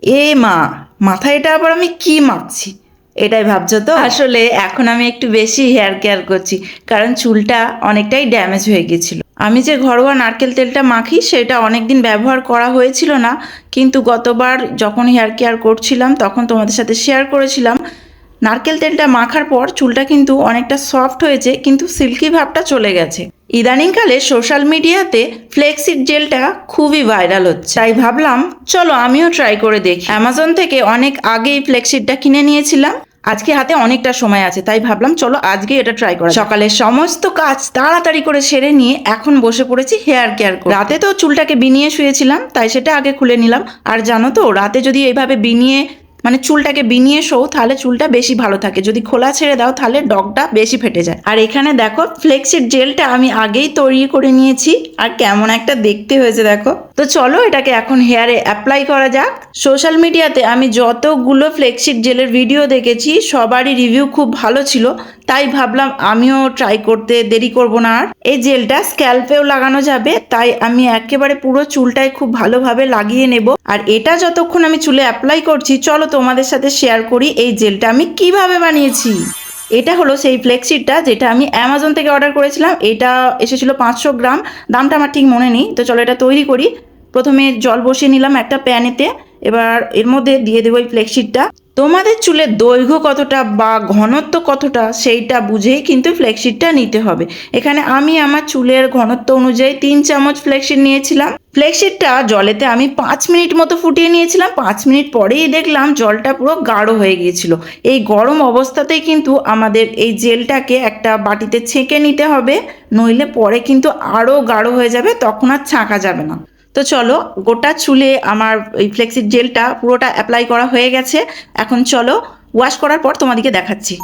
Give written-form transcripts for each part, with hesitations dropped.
এ মা, মাথায় এটা আবার আমি কি মাখছি, এটাই ভাবছো তো? আসলে এখন আমি একটু বেশি হেয়ার কেয়ার করছি, কারণ চুলটা অনেকটাই ড্যামেজ হয়ে গেছিল। আমি যে ঘরোয়া নারকেল তেলটা মাখি সেটা অনেকদিন ব্যবহার করা হয়েছিল না, কিন্তু গতবার যখন হেয়ার কেয়ার করছিলাম তখন তোমাদের সাথে শেয়ার করেছিলাম। নারকেল তেলটা মাখার পর চুলটা কিন্তু অনেকটা সফট হয়েছে, কিন্তু সিল্কি ভাবটা চলে গেছে। ইদানিংকালে সোশ্যাল মিডিয়াতে ফ্লেক্সিড জেলটা খুবই ভাইরাল হচ্ছে, তাই ভাবলাম চলো আমিও ট্রাই করে দেখি। অ্যামাজন থেকে অনেক আগেই ফ্লেক্সিডটা কিনে নিয়েছিলাম। আজকে হাতে অনেকটা সময় আছে, তাই ভাবলাম চলো আজকে এটা ট্রাই করা। সকালে সমস্ত কাজ তাড়াতাড়ি করে সেরে নিয়ে এখন বসে পড়েছি হেয়ার কেয়ার করতে। রাতে তো চুলটাকে বিনিয়ে শুয়েছিলাম, তাই সেটা আগে খুলে নিলাম। আর জানো তো, রাতে যদি এইভাবে বিনিয়ে মানে চুলটাকে বিনিয়ে শোও তাহলে চুলটা বেশি ভালো থাকে, যদি খোলা ছেড়ে দাও তাহলে ডগটা বেশি ফেটে যায়। আর এখানে দেখো ফ্লেক্সিড জেলটা আমি আগেই তৈরি করে নিয়েছি, আর কেমন একটা দেখতে হয়েছে দেখো। তো চলো এটাকে এখন হেয়ারে অ্যাপ্লাই করা যাক। সোশ্যাল মিডিয়াতে আমি যতগুলো ফ্লেক্সিড জেলের ভিডিও দেখেছি সবারই রিভিউ খুব ভালো ছিল, তাই ভাবলাম আমিও ট্রাই করতে দেরি করব না। আর এই জেলটা স্ক্যাল্পেও লাগানো যাবে, তাই আমি একেবারে পুরো চুলটায় খুব ভালোভাবে লাগিয়ে নেব। আর এটা যতক্ষণ আমি চুলে অ্যাপ্লাই করছি, চলো তোমাদের সাথে শেয়ার করি এই জেলটা আমি কিভাবে বানিয়েছি। এটা হলো সেই ফ্লেক্সিডটা যেটা আমি অ্যামাজন থেকে অর্ডার করেছিলাম। এটা এসেছিল 500 গ্রাম, দামটা আমার ঠিক মনে নেই। তো চলো এটা তৈরি করি। প্রথমে জল বসিয়ে নিলাম একটা প্যানেতে, এবার এর মধ্যে দিয়ে দেবো এই ফ্লেক্সিডটা। তোমাদের চুলের দৈর্ঘ্য কতটা বা ঘনত্ব কতটা সেইটা বুঝেই কিন্তু ফ্লেক্সিডটা নিতে হবে। এখানে আমি আমার চুলের ঘনত্ব অনুযায়ী 3 চামচ ফ্লেক্সিড নিয়েছিলাম। ফ্লেক্সিডটা জলেতে আমি 5 মিনিট মতো ফুটিয়ে নিয়েছিলাম। 5 মিনিট পরেই দেখলাম জলটা পুরো গাঢ় হয়ে গিয়েছিল। এই গরম অবস্থাতেই কিন্তু আমাদের এই জেলটাকে একটা বাটিতে ছেঁকে নিতে হবে, নইলে পরে কিন্তু আরও গাঢ় হয়ে যাবে, তখন আর ছাঁকা যাবে না। তো চলো, গোটা চুলে আমার এই ফ্লেক্সিড জেলটা পুরোটা অ্যাপ্লাই করা হয়ে গেছে। এখন চলো ওয়াশ করার পর তোমাদেরকে দেখাচ্ছি।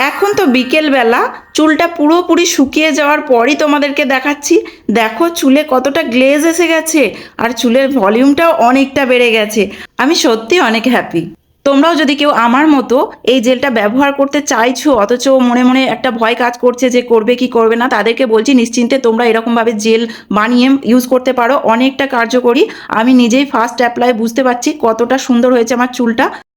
এখন তো বিকেলবেলা, চুলটা পুরোপুরি শুকিয়ে যাওয়ার পরই তোমাদেরকে দেখাচ্ছি। দেখো চুলে কতটা গ্লেজ এসে গেছে, আর চুলের ভলিউমটাও অনেকটা বেড়ে গেছে। আমি সত্যি অনেক হ্যাপি। তোমরাও যদি কেউ আমার মতো এই জেলটা ব্যবহার করতে চাইছো, অথচ মনে মনে একটা ভয় কাজ করছে যে করবে কি করবে না, তাদেরকে বলছি নিশ্চিন্তে তোমরা এরকমভাবে জেল বানিয়ে ইউজ করতে পারো, অনেকটা কার্যকরী। আমি নিজেই ফার্স্ট অ্যাপ্লাই বুঝতে পারছি কতটা সুন্দর হয়েছে আমার চুলটা।